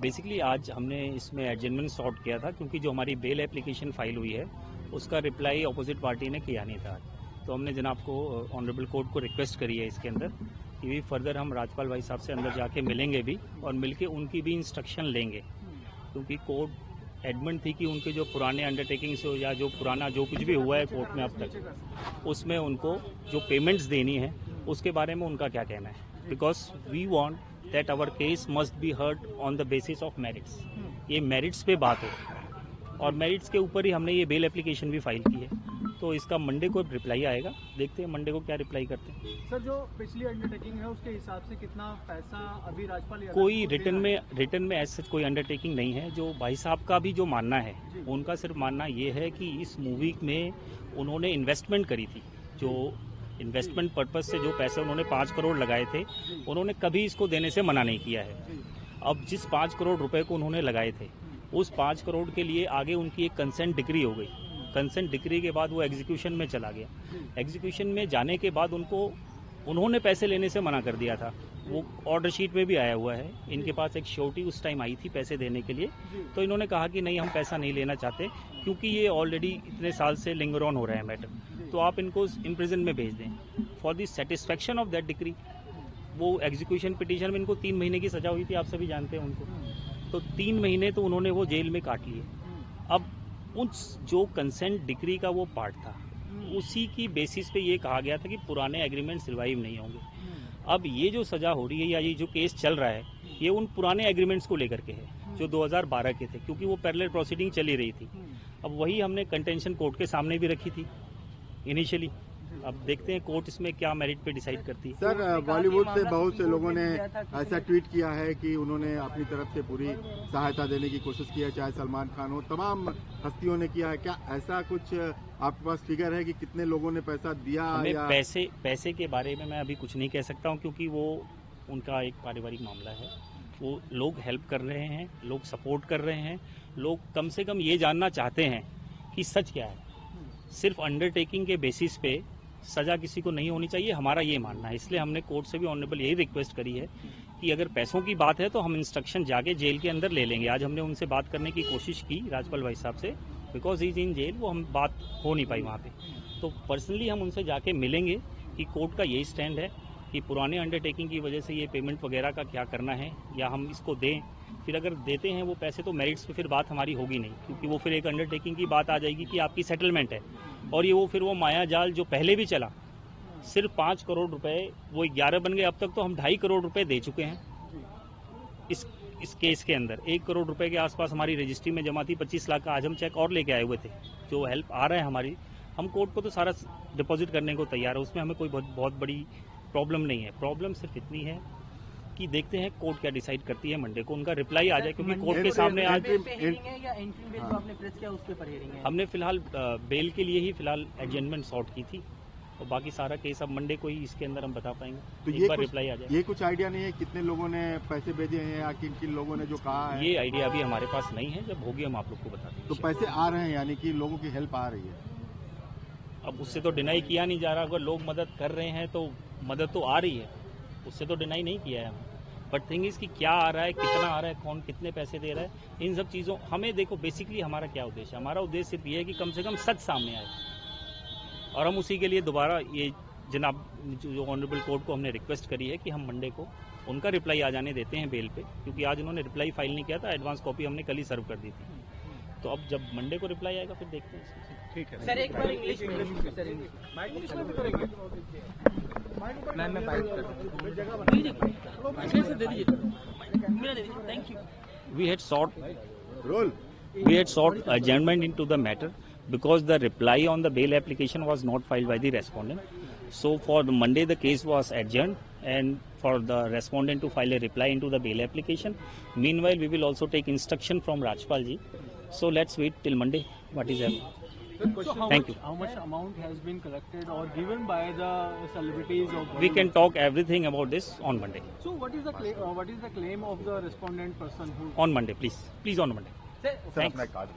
Basically आज हमने इसमें एडजमेंट सॉर्ट किया था क्योंकि जो हमारी बेल एप्लीकेशन फाइल हुई है उसका रिप्लाई अपोजिट पार्टी ने किया नहीं था। तो हमने जनाब को ऑनरेबल कोर्ट को रिक्वेस्ट करी है इसके अंदर कि भी फर्दर हम राज्यपाल भाई साहब से अंदर जाके मिलेंगे भी और मिलके उनकी भी इंस्ट्रक्शन लेंगे, क्योंकि कोर्ट एडमेंट थी कि उनके जो पुराने अंडरटेकिंग्स हो या जो पुराना जो कुछ भी हुआ है कोर्ट में अब तक उसमें उनको जो पेमेंट्स देनी है उसके बारे में उनका क्या कहना है, because we want that our case must be heard on the basis of merits. ये मेरिट्स पे बात हो और मेरिट्स के ऊपर ही हमने ये बेल एप्लीकेशन भी फाइल की है। तो इसका मंडे को रिप्लाई आएगा, देखते हैं मंडे को क्या रिप्लाई करते हैं। सर, जो पिछली अंडरटेकिंग है उसके हिसाब से कितना पैसा अभी राज्यपाल कोई रिटर्न में ऐसा कोई अंडरटेकिंग नहीं है। जो भाई साहब का भी जो मानना है उनका सिर्फ मानना ये है कि इस मूवी में उन्होंने इन्वेस्टमेंट करी थी, जो इन्वेस्टमेंट पर्पज से जो पैसे उन्होंने 5 करोड़ लगाए थे उन्होंने कभी इसको देने से मना नहीं किया है। अब जिस 5 करोड़ रुपए को उन्होंने लगाए थे उस 5 करोड़ के लिए आगे उनकी एक कंसेंट डिक्री हो गई। कंसेंट डिक्री के बाद वो एग्जीक्यूशन में चला गया। एग्जीक्यूशन में जाने के बाद उन्होंने पैसे लेने से मना कर दिया था। वो ऑर्डर शीट में भी आया हुआ है, इनके पास एक श्योरिटी उस टाइम आई थी पैसे देने के लिए। तो इन्होंने कहा कि नहीं, हम पैसा नहीं लेना चाहते क्योंकि ये ऑलरेडी इतने साल से लिंगर ऑन हो रहा है मैटर, तो आप इनको इम्प्रिजन में भेज दें for the satisfaction of that decree. वो एग्जीक्यूशन पिटीशन में इनको 3 महीने की सजा हुई थी, आप सभी जानते हैं उनको। तो 3 महीने तो उन्होंने वो जेल में काट लिए। अब उस जो कंसेंट डिक्री का वो पार्ट था उसी की बेसिस पे ये कहा गया था कि पुराने एग्रीमेंट्स रिवाइव नहीं होंगे। अब ये जो सजा हो रही है या ये जो केस चल रहा है ये उन पुराने एग्रीमेंट्स को लेकर के है जो 2012 के थे, क्योंकि वो पैरेलल प्रोसीडिंग चली रही थी। अब वही हमने कंटेंशन कोर्ट के सामने भी रखी थी इनिशियली। अब देखते हैं कोर्ट इसमें क्या मेरिट पे डिसाइड करती है। सर, बॉलीवुड से बहुत से लोगों ने ऐसा ट्वीट किया है कि उन्होंने अपनी तरफ से पूरी सहायता देने की कोशिश की है, चाहे सलमान खान हो, तमाम हस्तियों ने किया है। क्या ऐसा कुछ आपके पास फिगर है कि कितने लोगों ने पैसा दिया? हमें पैसे के बारे में मैं अभी कुछ नहीं कह सकता हूँ, क्योंकि वो उनका एक पारिवारिक मामला है। वो लोग हेल्प कर रहे हैं, लोग सपोर्ट कर रहे हैं, लोग कम से कम ये जानना चाहते हैं कि सच क्या है। सिर्फ अंडरटेकिंग के बेसिस पे सजा किसी को नहीं होनी चाहिए, हमारा ये मानना है। इसलिए हमने कोर्ट से भी ऑनरेबल यही रिक्वेस्ट करी है कि अगर पैसों की बात है तो हम इंस्ट्रक्शन जाके जेल के अंदर ले लेंगे। आज हमने उनसे बात करने की कोशिश की राज्यपाल भाई साहब से, बिकॉज इज इन जेल, वो हम बात हो नहीं पाई वहाँ पे। तो पर्सनली हम उनसे जाके मिलेंगे कि कोर्ट का यही स्टैंड है कि पुराने अंडरटेकिंग की वजह से ये पेमेंट वगैरह का क्या करना है, या हम इसको दें। फिर अगर देते हैं वो पैसे तो मेरिट्स पे फिर बात हमारी होगी नहीं, क्योंकि वो फिर एक अंडरटेकिंग की बात आ जाएगी कि आपकी सेटलमेंट है। और ये फिर वो माया जाल जो पहले भी चला, सिर्फ 5 करोड़ रुपए वो 11 बन गए। अब तक तो हम 2.5 करोड़ रुपए दे चुके हैं इस केस के अंदर। 1 करोड़ रुपए के आसपास हमारी रजिस्ट्री में जमा थी। 25 लाख का आज हम चेक और लेके आए हुए थे। जो हेल्प आ रहा है हमारी, हम कोर्ट को तो सारा डिपॉजिट करने को तैयार है, उसमें हमें कोई बहुत बड़ी प्रॉब्लम नहीं है। प्रॉब्लम सिर्फ इतनी है कि देखते हैं कोर्ट क्या डिसाइड करती है। मंडे को उनका रिप्लाई आ जाए, क्योंकि कोर्ट के सामने आज हमने फिलहाल बेल के लिए ही फिलहाल एडजमेंट सॉर्ट की थी, और बाकी सारा केस अब मंडे को ही इसके अंदर हम बता पाएंगे। तो एक बार रिप्लाई आ जाए। ये कुछ आइडिया नहीं है कितने लोगों ने पैसे भेजे हैं या किन किन लोगों ने जो कहा है? ये आइडिया अभी हमारे पास नहीं है, जब होगी हम आप लोग को बता देंगे। तो पैसे आ रहे हैं, यानी कि लोगों की हेल्प आ रही है? अब उससे तो डिनाई किया नहीं जा रहा। अगर लोग मदद कर रहे हैं तो मदद तो आ रही है, उससे तो डिनाई नहीं किया है हमने। बट थिंग इज कि क्या आ रहा है, कितना आ रहा है, कौन कितने पैसे दे रहा है, इन सब चीज़ों हमें देखो। बेसिकली हमारा क्या उद्देश्य है? हमारा उद्देश्य सिर्फ ये है कि कम से कम सच सामने आए, और हम उसी के लिए दोबारा ये जनाब जो ऑनरेबल कोर्ट को हमने रिक्वेस्ट करी है कि हम मंडे को उनका रिप्लाई आ जाने देते हैं बेल पे, क्योंकि आज उन्होंने रिप्लाई फाइल नहीं किया था। एडवांस कॉपी हमने कल ही सर्व कर दी थी। तो अब जब मंडे को रिप्लाई आएगा फिर देखते हैं। ठीक है सर, एक बार इंग्लिश में thank you. We had sought adjournment into the matter because the reply on the bail application was not filed by the respondent. So for the Monday the case was adjourned, and for the respondent to file a reply into the bail application. Meanwhile, we will also take instruction from Rajpal ji. So let's wait till Monday what is happening. Thank you. How much amount has been collected or given by the celebrities of Bollywood? We can talk everything about this on Monday. So what is the claim of the respondent person who? On Monday, please on Monday. Sir, Thanks.